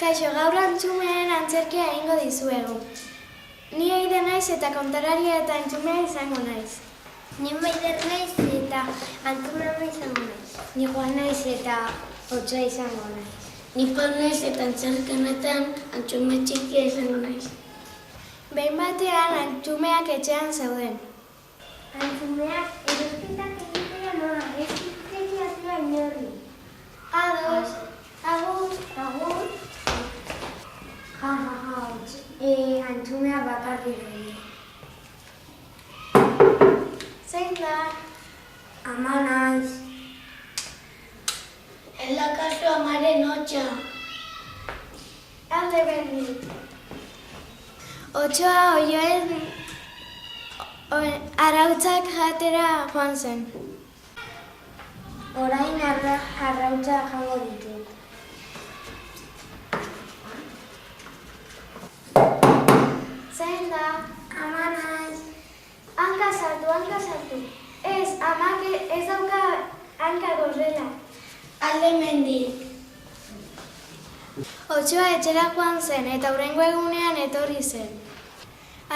Kaixo, gaur Antxumeen antzerkia egingo dizuegu. Ni Eider naiz eta kontalaria eta Antxumea izango naiz. Ni Maider naiz eta Antxumea izango naiz. Ni Juan naiz eta Otsoa izango naiz. Ni Pol naiz eta antzerkenetan Antxume txikia izango naiz. Behin batean Antxumeak etxean zeuden. Antxumeak erosketak egitea noa, ez ikitegia inorri. Ados, agur, Agur. Antxumea bakarrik egin. Zein da? Ama naiz. Ez da kasu amaren hotxa. Alde berdi. Otsoa oioen arrautzak jatera joan zen. Orain arrautza jango ditut. Zein da? Ama naiz. Hanka sartu. Ez, amak ez dauka hanka gorrela. Alde mendik. Otsoa etxera joan zen eta hurrengo egunean etorri zen.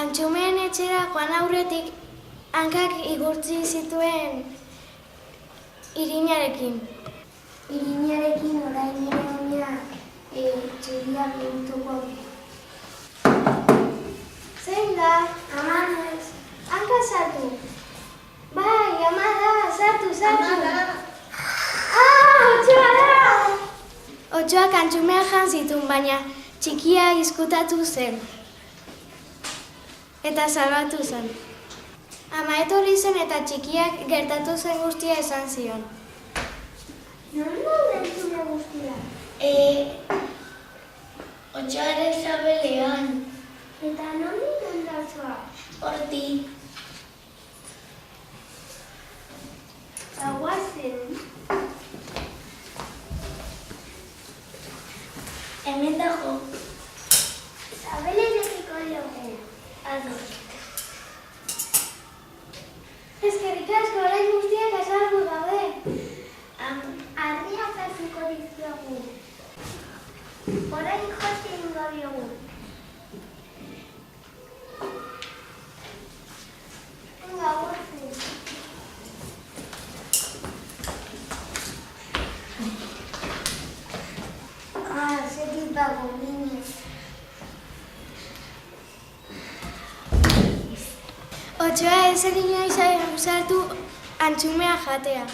Antxumeen etxera joan aurretik hankak igurtzi zituen irinarekin. Irinarekin orain nire oinak txuriak bihurtuko dira. Zein da? Ama naiz. Hanka sartu. Bai, ama da, sartu. Ama da. Otsoa da! Otsoak Antxumea jan zituen, baina txikia izkutatu zen. Eta salbatu zen. Ama etorri zen eta txikiak gertatu zen guztia esan zion. Non daude Antxume guztia? Otsoaren sabelean. Eta non ditan da Otsoa? Hortik. Aguazen. Hemen dago. Sabelerekiko diogu. Ados. Eskerrik asko, orain guztiak azaldu daude. Ardiak hasiko dizkiogu. Orain jose egingo diogu. Venga, aguazen. Zetik dago, minez. Otsoa ez zen inoiz sartu Antxumea jatea.